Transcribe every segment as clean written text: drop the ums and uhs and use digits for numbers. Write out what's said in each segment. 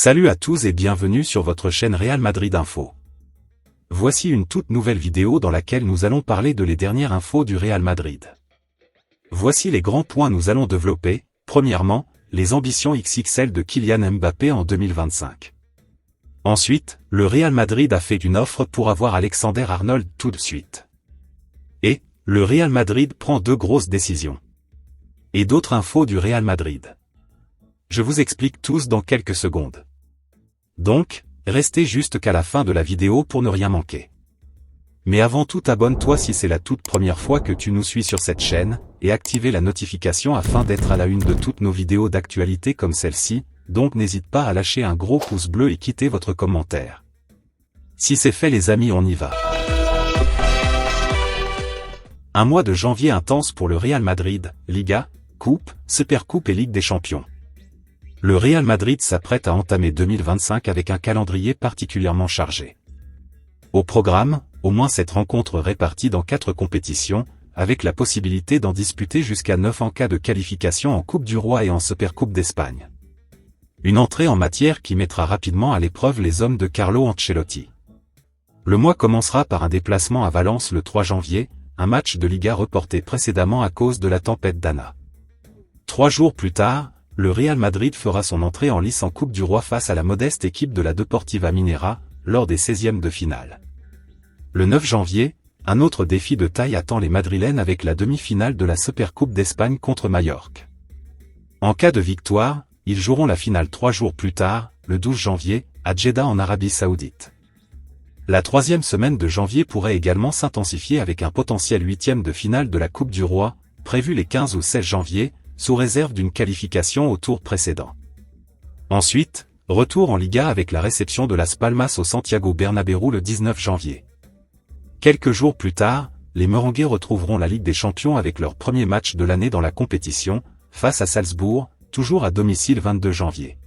Salut à tous et bienvenue sur votre chaîne Real Madrid Info. Voici une toute nouvelle vidéo dans laquelle nous allons parler de les dernières infos du Real Madrid. Voici les grands points nous allons développer. Premièrement, les ambitions XXL de Kylian Mbappé en 2025. Ensuite, le Real Madrid a fait une offre pour avoir Alexander-Arnold tout de suite. Et, le Real Madrid prend deux grosses décisions. Et d'autres infos du Real Madrid. Je vous explique tous dans quelques secondes. Donc, restez juste qu'à la fin de la vidéo pour ne rien manquer. Mais avant tout, abonne-toi si c'est la toute première fois que tu nous suis sur cette chaîne, et activez la notification afin d'être à la une de toutes nos vidéos d'actualité comme celle-ci, donc n'hésite pas à lâcher un gros pouce bleu et quitter votre commentaire. Si c'est fait les amis, on y va. Un mois de janvier intense pour le Real Madrid, Liga, Coupe, Supercoupe et Ligue des Champions. Le Real Madrid s'apprête à entamer 2025 avec un calendrier particulièrement chargé. Au programme, au moins 7 rencontres réparties dans 4 compétitions, avec la possibilité d'en disputer jusqu'à 9 en cas de qualification en Coupe du Roi et en Supercoupe d'Espagne. Une entrée en matière qui mettra rapidement à l'épreuve les hommes de Carlo Ancelotti. Le mois commencera par un déplacement à Valence le 3 janvier, un match de Liga reporté précédemment à cause de la tempête Dana. 3 jours plus tard, le Real Madrid fera son entrée en lice en Coupe du Roi face à la modeste équipe de la Deportiva Minera, lors des 16e de finale. Le 9 janvier, un autre défi de taille attend les Madrilènes avec la demi-finale de la Supercoupe d'Espagne contre Majorque. En cas de victoire, ils joueront la finale 3 jours plus tard, le 12 janvier, à Jeddah en Arabie Saoudite. La 3e semaine de janvier pourrait également s'intensifier avec un potentiel 8e de finale de la Coupe du Roi, prévu les 15 ou 16 janvier, sous réserve d'une qualification au tour précédent. Ensuite, retour en Liga avec la réception de Las Palmas au Santiago Bernabéu le 19 janvier. Quelques jours plus tard, les Merengues retrouveront la Ligue des Champions avec leur premier match de l'année dans la compétition, face à Salzbourg, toujours à domicile 22 janvier.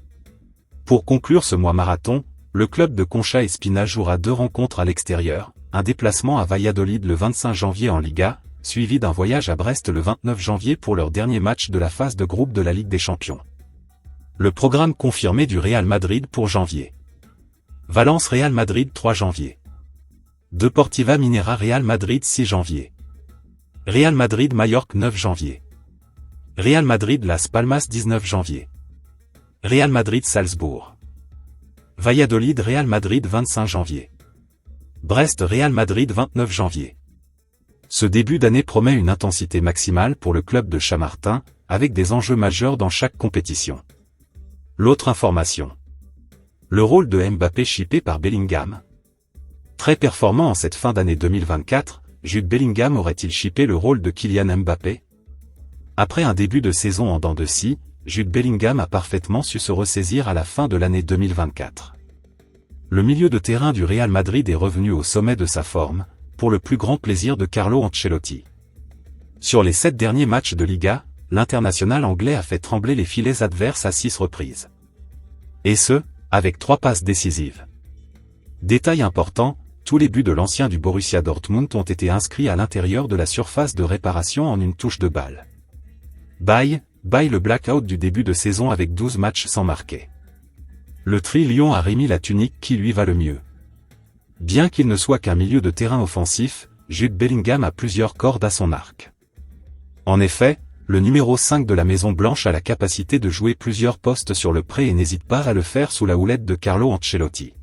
Pour conclure ce mois marathon, le club de Concha Espina jouera 2 rencontres à l'extérieur, un déplacement à Valladolid le 25 janvier en Liga, suivi d'un voyage à Brest le 29 janvier pour leur dernier match de la phase de groupe de la Ligue des Champions. Le programme confirmé du Real Madrid pour janvier. Valence Real Madrid 3 janvier. Deportiva Minera Real Madrid 6 janvier. Real Madrid Majorque 9 janvier. Real Madrid Las Palmas 19 janvier. Real Madrid Salzbourg. Valladolid Real Madrid 25 janvier. Brest Real Madrid 29 janvier. Ce début d'année promet une intensité maximale pour le club de Chamartin, avec des enjeux majeurs dans chaque compétition. L'autre information. Le rôle de Mbappé chippé par Bellingham. Très performant en cette fin d'année 2024, Jude Bellingham aurait-il chippé le rôle de Kylian Mbappé? Après un début de saison en dents de scie, Jude Bellingham a parfaitement su se ressaisir à la fin de l'année 2024. Le milieu de terrain du Real Madrid est revenu au sommet de sa forme, pour le plus grand plaisir de Carlo Ancelotti. Sur les 7 derniers matchs de Liga, l'international anglais a fait trembler les filets adverses à 6 reprises. Et ce, avec 3 passes décisives. Détail important, tous les buts de l'ancien du Borussia Dortmund ont été inscrits à l'intérieur de la surface de réparation en une touche de balle. Bye le blackout du début de saison avec 12 matchs sans marquer. Le Tri-Lion a remis la tunique qui lui va le mieux. Bien qu'il ne soit qu'un milieu de terrain offensif, Jude Bellingham a plusieurs cordes à son arc. En effet, le numéro 5 de la Maison Blanche a la capacité de jouer plusieurs postes sur le pré et n'hésite pas à le faire sous la houlette de Carlo Ancelotti.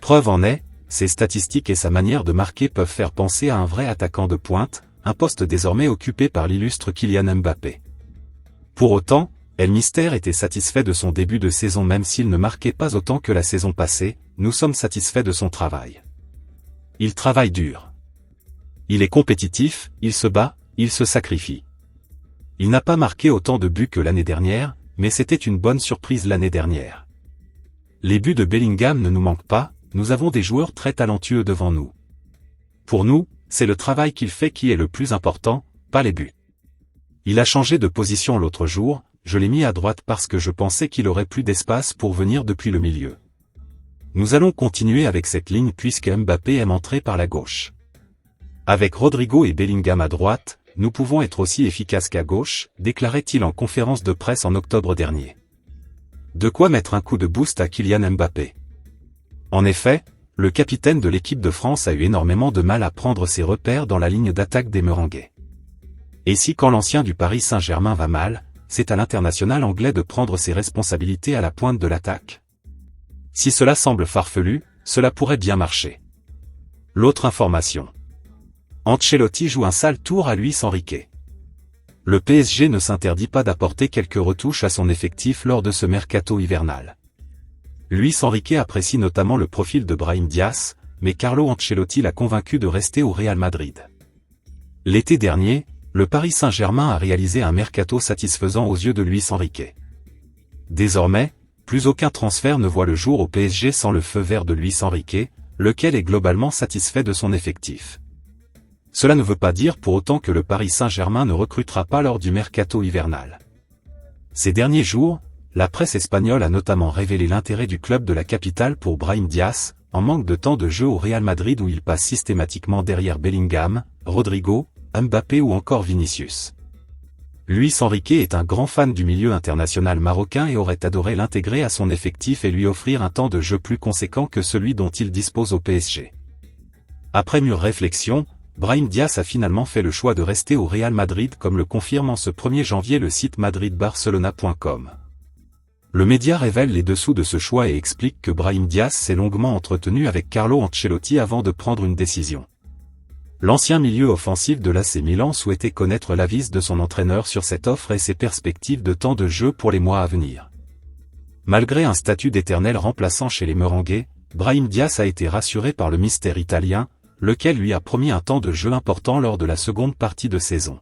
Preuve en est, ses statistiques et sa manière de marquer peuvent faire penser à un vrai attaquant de pointe, un poste désormais occupé par l'illustre Kylian Mbappé. Pour autant, El Mister était satisfait de son début de saison même s'il ne marquait pas autant que la saison passée, nous sommes satisfaits de son travail. Il travaille dur. Il est compétitif, il se bat, il se sacrifie. Il n'a pas marqué autant de buts que l'année dernière, mais c'était une bonne surprise l'année dernière. Les buts de Bellingham ne nous manquent pas, nous avons des joueurs très talentueux devant nous. Pour nous, c'est le travail qu'il fait qui est le plus important, pas les buts. Il a changé de position l'autre jour, je l'ai mis à droite parce que je pensais qu'il aurait plus d'espace pour venir depuis le milieu. Nous allons continuer avec cette ligne puisque Mbappé aime entrer par la gauche. Avec Rodrigo et Bellingham à droite, nous pouvons être aussi efficaces qu'à gauche, déclarait-il en conférence de presse en octobre dernier. De quoi mettre un coup de boost à Kylian Mbappé. En effet, le capitaine de l'équipe de France a eu énormément de mal à prendre ses repères dans la ligne d'attaque des Merengues. Et si quand l'ancien du Paris Saint-Germain va mal, c'est à l'international anglais de prendre ses responsabilités à la pointe de l'attaque. Si cela semble farfelu, cela pourrait bien marcher. L'autre information. Ancelotti joue un sale tour à Luis Enrique. Le PSG ne s'interdit pas d'apporter quelques retouches à son effectif lors de ce mercato hivernal. Luis Enrique apprécie notamment le profil de Brahim Diaz, mais Carlo Ancelotti l'a convaincu de rester au Real Madrid. L'été dernier, le Paris Saint-Germain a réalisé un mercato satisfaisant aux yeux de Luis Enrique. Désormais, plus aucun transfert ne voit le jour au PSG sans le feu vert de Luis Enrique, lequel est globalement satisfait de son effectif. Cela ne veut pas dire pour autant que le Paris Saint-Germain ne recrutera pas lors du mercato hivernal. Ces derniers jours, la presse espagnole a notamment révélé l'intérêt du club de la capitale pour Brahim Diaz, en manque de temps de jeu au Real Madrid où il passe systématiquement derrière Bellingham, Rodrigo, Mbappé ou encore Vinicius. Luis Enrique est un grand fan du milieu international marocain et aurait adoré l'intégrer à son effectif et lui offrir un temps de jeu plus conséquent que celui dont il dispose au PSG. Après mûre réflexion, Brahim Diaz a finalement fait le choix de rester au Real Madrid comme le confirme en ce 1er janvier le site madridbarcelona.com. Le média révèle les dessous de ce choix et explique que Brahim Diaz s'est longuement entretenu avec Carlo Ancelotti avant de prendre une décision. L'ancien milieu offensif de l'AC Milan souhaitait connaître l'avis de son entraîneur sur cette offre et ses perspectives de temps de jeu pour les mois à venir. Malgré un statut d'éternel remplaçant chez les Merengues, Brahim Diaz a été rassuré par le mystère italien, lequel lui a promis un temps de jeu important lors de la seconde partie de saison.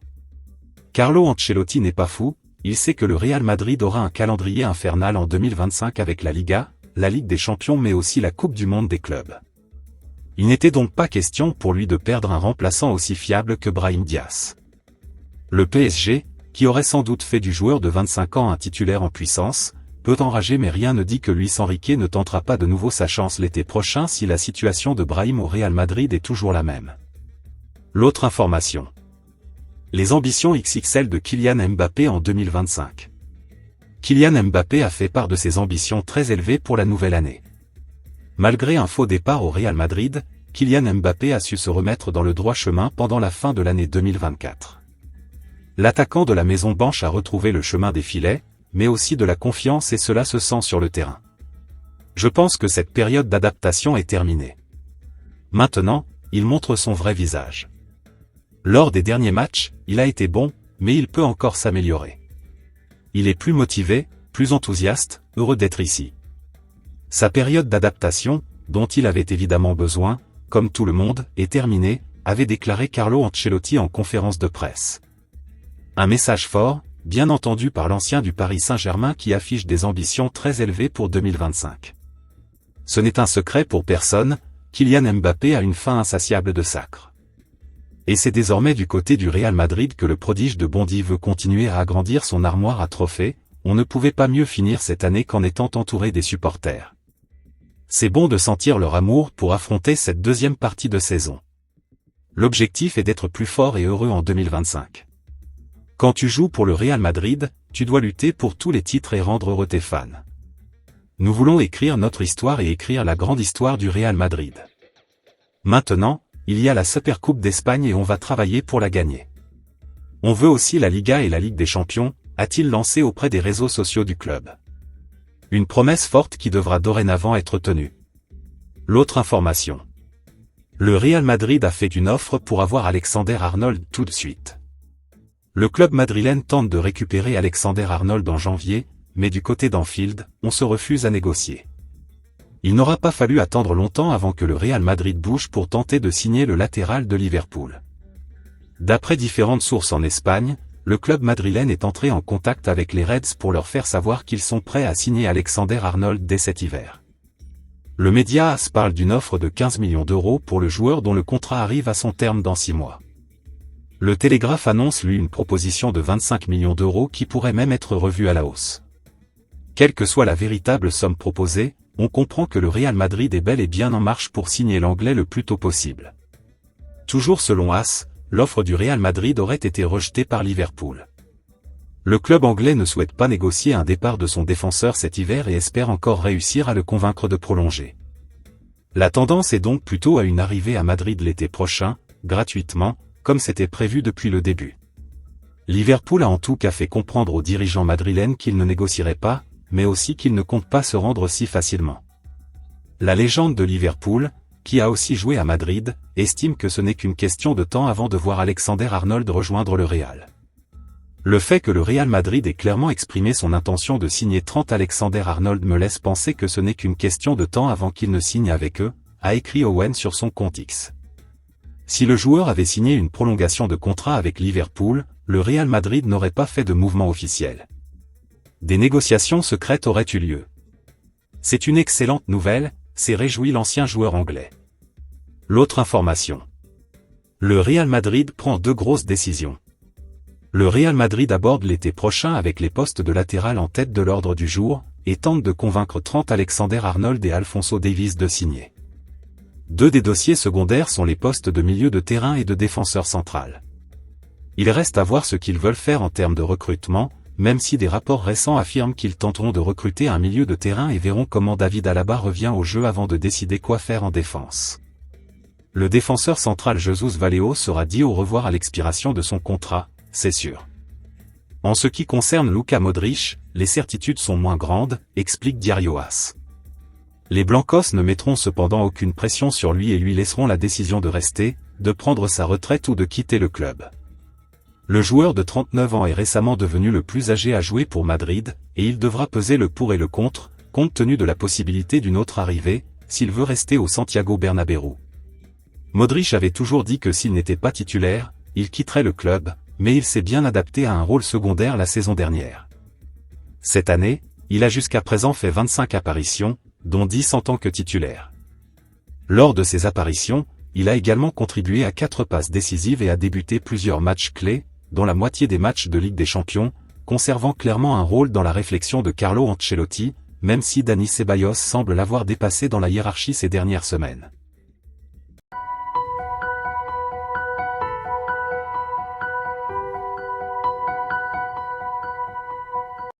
Carlo Ancelotti n'est pas fou, il sait que le Real Madrid aura un calendrier infernal en 2025 avec la Liga, la Ligue des Champions mais aussi la Coupe du Monde des clubs. Il n'était donc pas question pour lui de perdre un remplaçant aussi fiable que Brahim Diaz. Le PSG, qui aurait sans doute fait du joueur de 25 ans un titulaire en puissance, peut enrager mais rien ne dit que Luis Enrique ne tentera pas de nouveau sa chance l'été prochain si la situation de Brahim au Real Madrid est toujours la même. L'autre information. Les ambitions XXL de Kylian Mbappé en 2025. Kylian Mbappé a fait part de ses ambitions très élevées pour la nouvelle année. Malgré un faux départ au Real Madrid, Kylian Mbappé a su se remettre dans le droit chemin pendant la fin de l'année 2024. L'attaquant de la Maison Blanche a retrouvé le chemin des filets, mais aussi de la confiance et cela se sent sur le terrain. Je pense que cette période d'adaptation est terminée. Maintenant, il montre son vrai visage. Lors des derniers matchs, il a été bon, mais il peut encore s'améliorer. Il est plus motivé, plus enthousiaste, heureux d'être ici. Sa période d'adaptation, dont il avait évidemment besoin, comme tout le monde, est terminée, avait déclaré Carlo Ancelotti en conférence de presse. Un message fort, bien entendu par l'ancien du Paris Saint-Germain qui affiche des ambitions très élevées pour 2025. Ce n'est un secret pour personne, Kylian Mbappé a une faim insatiable de sacre. Et c'est désormais du côté du Real Madrid que le prodige de Bondy veut continuer à agrandir son armoire à trophées, on ne pouvait pas mieux finir cette année qu'en étant entouré des supporters. C'est bon de sentir leur amour pour affronter cette deuxième partie de saison. L'objectif est d'être plus fort et heureux en 2025. Quand tu joues pour le Real Madrid, tu dois lutter pour tous les titres et rendre heureux tes fans. Nous voulons écrire notre histoire et écrire la grande histoire du Real Madrid. Maintenant, il y a la Supercoupe d'Espagne et on va travailler pour la gagner. On veut aussi la Liga et la Ligue des Champions, a-t-il lancé auprès des réseaux sociaux du club. Une promesse forte qui devra dorénavant être tenue. L'autre information. Le Real Madrid a fait une offre pour avoir Alexander-Arnold tout de suite. Le club madrilène tente de récupérer Alexander-Arnold en janvier, mais du côté d'Anfield, on se refuse à négocier. Il n'aura pas fallu attendre longtemps avant que le Real Madrid bouge pour tenter de signer le latéral de Liverpool. D'après différentes sources en Espagne, le club madrilène est entré en contact avec les Reds pour leur faire savoir qu'ils sont prêts à signer Alexander-Arnold dès cet hiver. Le média AS parle d'une offre de 15 millions d'euros pour le joueur dont le contrat arrive à son terme dans 6 mois. Le Télégraphe annonce lui une proposition de 25 millions d'euros qui pourrait même être revue à la hausse. Quelle que soit la véritable somme proposée, on comprend que le Real Madrid est bel et bien en marche pour signer l'anglais le plus tôt possible. Toujours selon AS, l'offre du Real Madrid aurait été rejetée par Liverpool. Le club anglais ne souhaite pas négocier un départ de son défenseur cet hiver et espère encore réussir à le convaincre de prolonger. La tendance est donc plutôt à une arrivée à Madrid l'été prochain, gratuitement, comme c'était prévu depuis le début. Liverpool a en tout cas fait comprendre aux dirigeants madrilènes qu'il ne négocierait pas, mais aussi qu'il ne compte pas se rendre si facilement. La légende de Liverpool, qui a aussi joué à Madrid, estime que ce n'est qu'une question de temps avant de voir Alexander-Arnold rejoindre le Real. Le fait que le Real Madrid ait clairement exprimé son intention de signer Trent Alexander-Arnold me laisse penser que ce n'est qu'une question de temps avant qu'il ne signe avec eux, a écrit Owen sur son compte X. Si le joueur avait signé une prolongation de contrat avec Liverpool, le Real Madrid n'aurait pas fait de mouvement officiel. Des négociations secrètes auraient eu lieu. C'est une excellente nouvelle, s'est réjoui l'ancien joueur anglais. L'autre information. Le Real Madrid prend 2 grosses décisions. Le Real Madrid aborde l'été prochain avec les postes de latéral en tête de l'ordre du jour, et tente de convaincre Trent Alexander-Arnold et Alphonso Davies de signer. 2 des dossiers secondaires sont les postes de milieu de terrain et de défenseur central. Il reste à voir ce qu'ils veulent faire en termes de recrutement, même si des rapports récents affirment qu'ils tenteront de recruter un milieu de terrain et verront comment David Alaba revient au jeu avant de décider quoi faire en défense. Le défenseur central Jesus Vallejo sera dit au revoir à l'expiration de son contrat, c'est sûr. En ce qui concerne Luka Modric, les certitudes sont moins grandes, explique Diario AS. Les Blancos ne mettront cependant aucune pression sur lui et lui laisseront la décision de rester, de prendre sa retraite ou de quitter le club. Le joueur de 39 ans est récemment devenu le plus âgé à jouer pour Madrid, et il devra peser le pour et le contre, compte tenu de la possibilité d'une autre arrivée, s'il veut rester au Santiago Bernabéu. Modric avait toujours dit que s'il n'était pas titulaire, il quitterait le club, mais il s'est bien adapté à un rôle secondaire la saison dernière. Cette année, il a jusqu'à présent fait 25 apparitions, dont 10 en tant que titulaire. Lors de ces apparitions, il a également contribué à 4 passes décisives et a débuté plusieurs matchs clés, dont la moitié des matchs de Ligue des Champions, conservant clairement un rôle dans la réflexion de Carlo Ancelotti, même si Dani Ceballos semble l'avoir dépassé dans la hiérarchie ces dernières semaines.